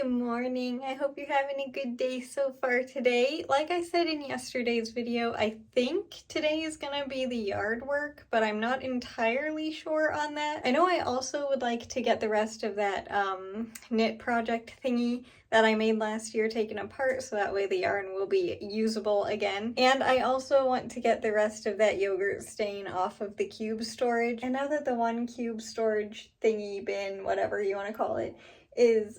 good morning. I hope you're having a good day so far today. Like I said in yesterday's video, I think today is gonna be the yard work, but I'm not entirely sure on that. I know I also would like to get the rest of that knit project thingy that I made last year taken apart so that way the yarn will be usable again. And I also want to get the rest of that yogurt stain off of the cube storage. And now that the one cube storage thingy bin, whatever you want to call it, is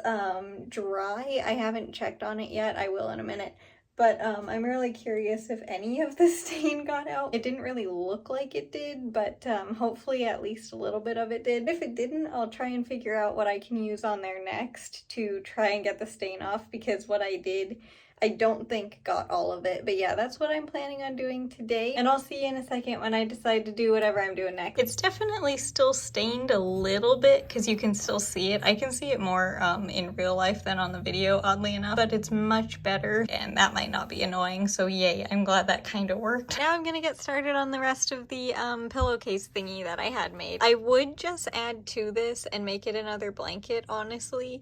dry, I haven't checked on it yet. I will in a minute. But I'm really curious if any of the stain got out. It didn't really look like it did, but hopefully at least a little bit of it did. If it didn't, I'll try and figure out what I can use on there next to try and get the stain off, because what I did, I don't think got all of it. But yeah, that's what I'm planning on doing today. And I'll see you in a second when I decide to do whatever I'm doing next. It's definitely still stained a little bit because you can still see it. I can see it more in real life than on the video, oddly enough, but it's much better and that might not be annoying. So yay, I'm glad that kind of worked. Now I'm gonna get started on the rest of the pillowcase thingy that I had made. I would just add to this and make it another blanket, honestly.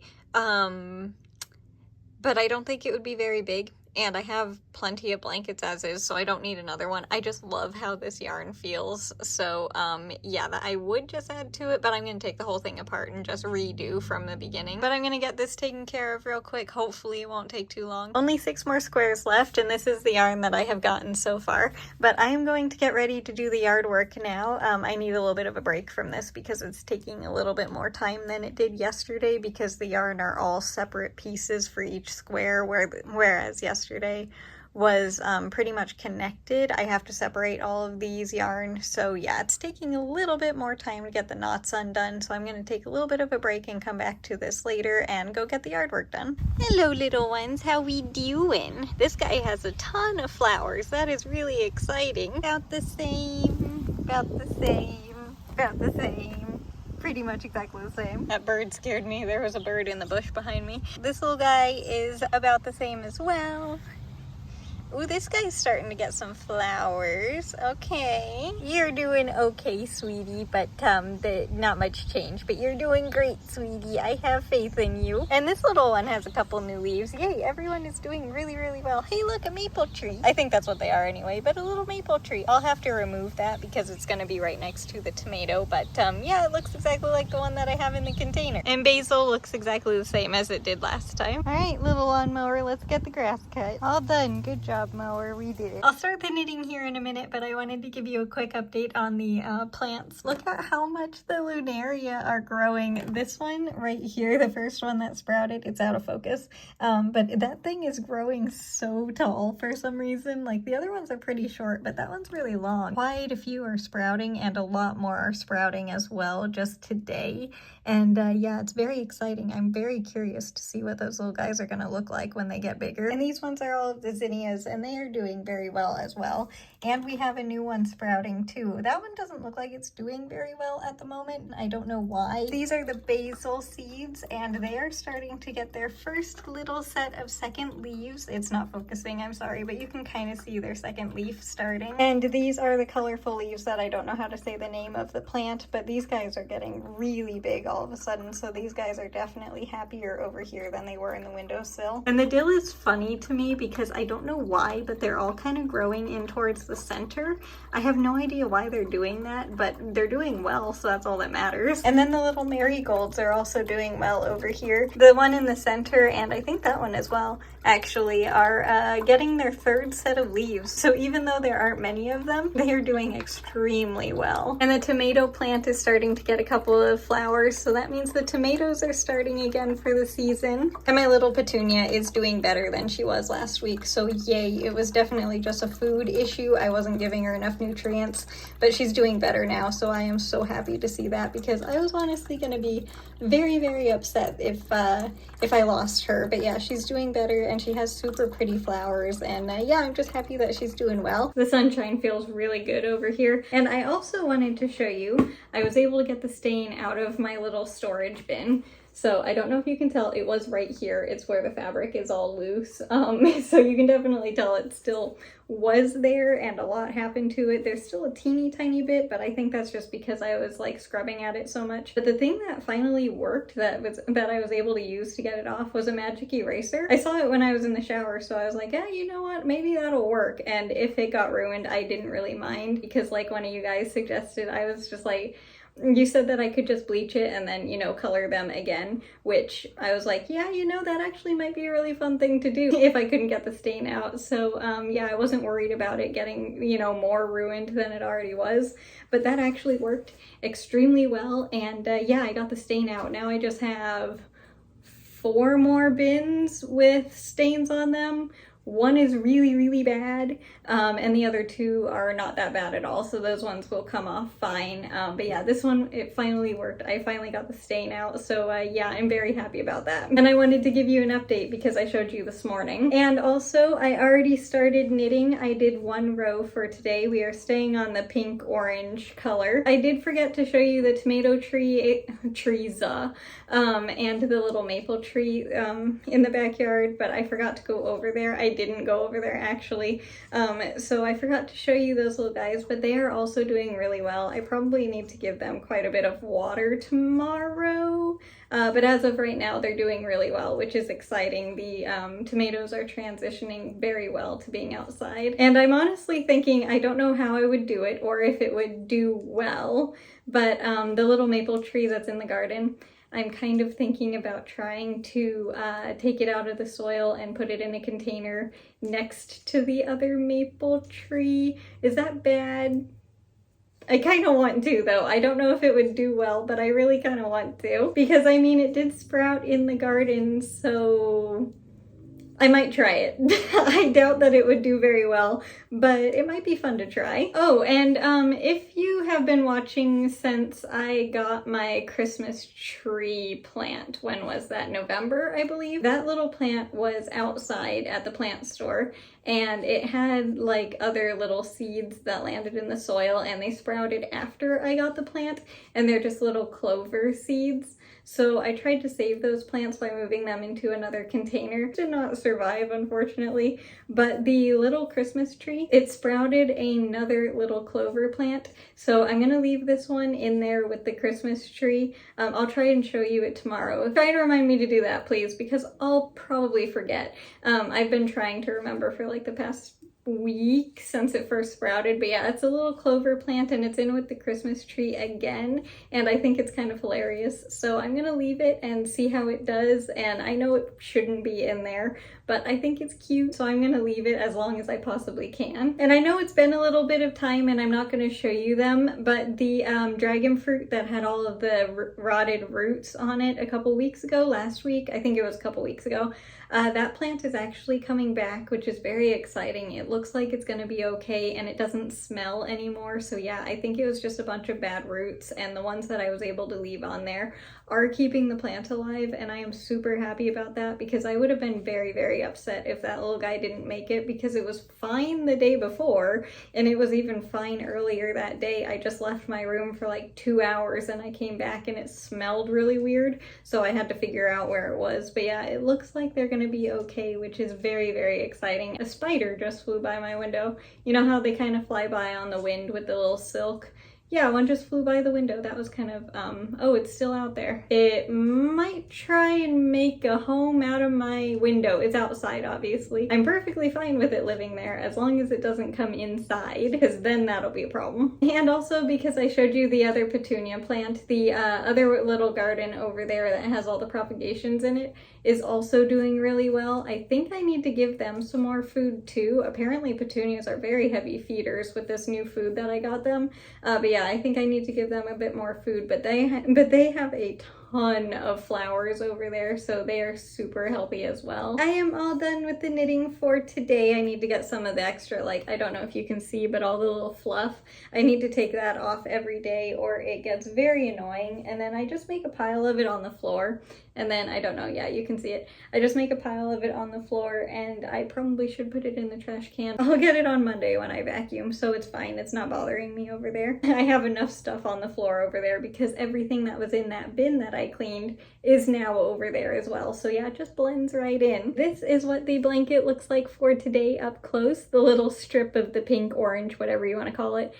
But I don't think it would be very big, and I have plenty of blankets as is, so I don't need another one. I just love how this yarn feels, so yeah, I would just add to it, but I'm going to take the whole thing apart and just redo from the beginning. But I'm going to get this taken care of real quick. Hopefully it won't take too long. Only 6 more squares left, and this is the yarn that I have gotten so far. But I am going to get ready to do the yard work now. I need a little bit of a break from this because it's taking a little bit more time than it did yesterday, because the yarn are all separate pieces for each square, whereas yesterday was pretty much connected. I have to separate all of these yarn, so yeah, it's taking a little bit more time to get the knots undone, so I'm going to take a little bit of a break and come back to this later and go get the yard work done. Hello little ones, how we doing? This guy has a ton of flowers. That is really exciting. About the same, about the same, about the same. Pretty much exactly the same. That bird scared me. There was a bird in the bush behind me. This little guy is about the same as well. Ooh, this guy's starting to get some flowers. Okay. You're doing okay, sweetie, but not much change. But you're doing great, sweetie. I have faith in you. And this little one has a couple new leaves. Yay, everyone is doing really, really well. Hey, look, a maple tree. I think that's what they are anyway, but a little maple tree. I'll have to remove that because it's going to be right next to the tomato. But yeah, it looks exactly like the one that I have in the container. And basil looks exactly the same as it did last time. All right, little lawnmower, let's get the grass cut. All done. Good job, mower, we did it. I'll start the knitting here in a minute, but I wanted to give you a quick update on the plants. Look at how much the Lunaria are growing. This one right here, the first one that sprouted, it's out of focus, but that thing is growing so tall for some reason. Like, the other ones are pretty short, but that one's really long. Quite a few are sprouting, and a lot more are sprouting as well just today. And yeah, it's very exciting. I'm very curious to see what those little guys are going to look like when they get bigger. And these ones are all of the zinnias, and they are doing very well as well. And we have a new one sprouting too. That one doesn't look like it's doing very well at the moment. I don't know why. These are the basil seeds, and they are starting to get their first little set of second leaves. It's not focusing, I'm sorry, but you can kind of see their second leaf starting. And these are the colorful leaves that I don't know how to say the name of the plant, but these guys are getting really big all of a sudden, so these guys are definitely happier over here than they were in the windowsill. And the dill is funny to me because I don't know why, but they're all kind of growing in towards the center. I have no idea why they're doing that, but they're doing well, so that's all that matters. And then the little marigolds are also doing well over here. The one in the center, and I think that one as well, actually are getting their third set of leaves. So even though there aren't many of them, they are doing extremely well. And the tomato plant is starting to get a couple of flowers, so that means the tomatoes are starting again for the season. And my little petunia is doing better than she was last week, so yay. It was definitely just a food issue. I wasn't giving her enough nutrients, but she's doing better now, so I am so happy to see that, because I was honestly going to be very, very upset if I lost her. But yeah, she's doing better, and she has super pretty flowers, and yeah, I'm just happy that she's doing well. The sunshine feels really good over here. And I also wanted to show you, I was able to get the stain out of my little storage bin. So I don't know if you can tell, it was right here. It's where the fabric is all loose. So you can definitely tell it still was there and a lot happened to it. There's still a teeny tiny bit, but I think that's just because I was like scrubbing at it so much. But the thing that finally worked that I was able to use to get it off was a magic eraser. I saw it when I was in the shower, so I was like, yeah, you know what, maybe that'll work. And if it got ruined, I didn't really mind, because like one of you guys suggested, I was just like, you said that I could just bleach it and then, you know, color them again, which I was like, yeah, you know, that actually might be a really fun thing to do if I couldn't get the stain out. So yeah, I wasn't worried about it getting, you know, more ruined than it already was, but that actually worked extremely well. And yeah, I got the stain out. Now I just have 4 more bins with stains on them. One is really, really bad, and the other 2 are not that bad at all, so those ones will come off fine. But yeah, this one, it finally worked. I finally got the stain out, so yeah, I'm very happy about that. And I wanted to give you an update because I showed you this morning. And also, I already started knitting. I did 1 row for today. We are staying on the pink-orange color. I did forget to show you the tomato trees, and the little maple tree in the backyard, but I forgot to go over there. I didn't go over there actually, so I forgot to show you those little guys, but they are also doing really well. I probably need to give them quite a bit of water tomorrow, but as of right now they're doing really well, which is exciting. The tomatoes are transitioning very well to being outside, and I'm honestly thinking, I don't know how I would do it or if it would do well, but the little maple tree that's in the garden, I'm kind of thinking about trying to take it out of the soil and put it in a container next to the other maple tree. Is that bad? I kind of want to, though. I don't know if it would do well, but I really kind of want to. Because, I mean, it did sprout in the garden, so I might try it. I doubt that it would do very well, but it might be fun to try. Oh, and if you have been watching since I got my Christmas tree plant, when was that? November, I believe? That little plant was outside at the plant store, and it had like other little seeds that landed in the soil, and they sprouted after I got the plant, and they're just little clover seeds. So I tried to save those plants by moving them into another container. Did not survive, unfortunately, but the little Christmas tree, it sprouted another little clover plant. So I'm gonna leave this one in there with the Christmas tree. I'll try and show you it tomorrow. Try to remind me to do that, please, because I'll probably forget. I've been trying to remember for like the past week since it first sprouted, but yeah, it's a little clover plant and it's in with the Christmas tree again, and I think it's kind of hilarious, so I'm gonna leave it and see how it does. And I know it shouldn't be in there, but I think it's cute, so I'm gonna leave it as long as I possibly can. And I know it's been a little bit of time and I'm not gonna show you them, but the dragon fruit that had all of the rotted roots on it a couple weeks ago, last week, I think it was a couple weeks ago, that plant is actually coming back, which is very exciting. It looks like it's gonna be okay and it doesn't smell anymore. So yeah, I think it was just a bunch of bad roots, and the ones that I was able to leave on there are keeping the plant alive, and I am super happy about that, because I would have been very, very upset if that little guy didn't make it, because it was fine the day before and it was even fine earlier that day. I just left my room for like 2 hours and I came back and it smelled really weird, so I had to figure out where it was. But yeah, it looks like they're gonna be okay, which is very, very exciting. A spider just flew by my window. You know how they kind of fly by on the wind with the little silk? Yeah, one just flew by the window. That was kind of, oh, it's still out there. It might try and make a home out of my window. It's outside, obviously. I'm perfectly fine with it living there as long as it doesn't come inside, because then that'll be a problem. And also because I showed you the other petunia plant, the other little garden over there that has all the propagations in it is also doing really well. I think I need to give them some more food too. Apparently petunias are very heavy feeders with this new food that I got them. But yeah, I think I need to give them a bit more food, but they have a ton of flowers over there, so they are super healthy as well. I am all done with the knitting for today. I need to get some of the extra, like, I don't know if you can see, but all the little fluff, I need to take that off every day or it gets very annoying, and then I just make a pile of it on the floor And then, I don't know, yeah, you can see it. I just make a pile of it on the floor, and I probably should put it in the trash can. I'll get it on Monday when I vacuum, so it's fine. It's not bothering me over there. I have enough stuff on the floor over there because everything that was in that bin that I cleaned is now over there as well. So yeah, it just blends right in. This is what the blanket looks like for today up close. The little strip of the pink, orange, whatever you want to call it,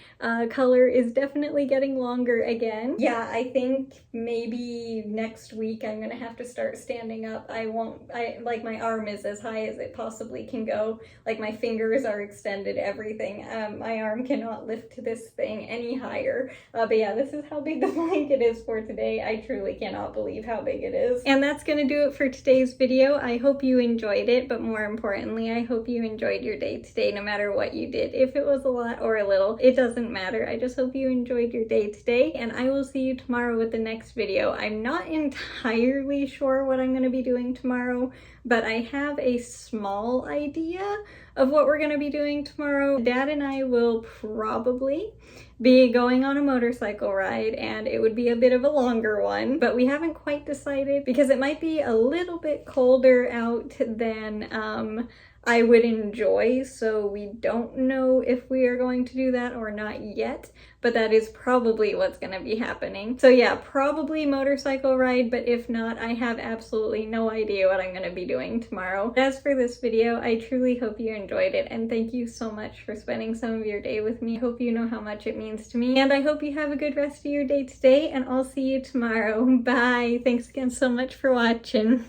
color is definitely getting longer again. Yeah, I think maybe next week I'm gonna have to start standing up. Like my arm is as high as it possibly can go. Like my fingers are extended, everything. My arm cannot lift this thing any higher. But yeah, this is how big the blanket is for today. I truly cannot believe how big it is. And that's gonna do it for today's video. I hope you enjoyed it, but more importantly, I hope you enjoyed your day today, no matter what you did. If it was a lot or a little, it doesn't matter. I just hope you enjoyed your day today, and I will see you tomorrow with the next video. I'm not entirely sure what I'm gonna be doing tomorrow, but I have a small idea of what we're gonna be doing tomorrow. Dad and I will probably be going on a motorcycle ride, and it would be a bit of a longer one, but we haven't quite decided because it might be a little bit colder out than I would enjoy, so we don't know if we are going to do that or not yet, but that is probably what's going to be happening. So yeah, probably motorcycle ride, but if not, I have absolutely no idea what I'm going to be doing tomorrow. As for this video, I truly hope you enjoyed it, and thank you so much for spending some of your day with me. I hope you know how much it means to me, and I hope you have a good rest of your day today, and I'll see you tomorrow. Bye! Thanks again so much for watching.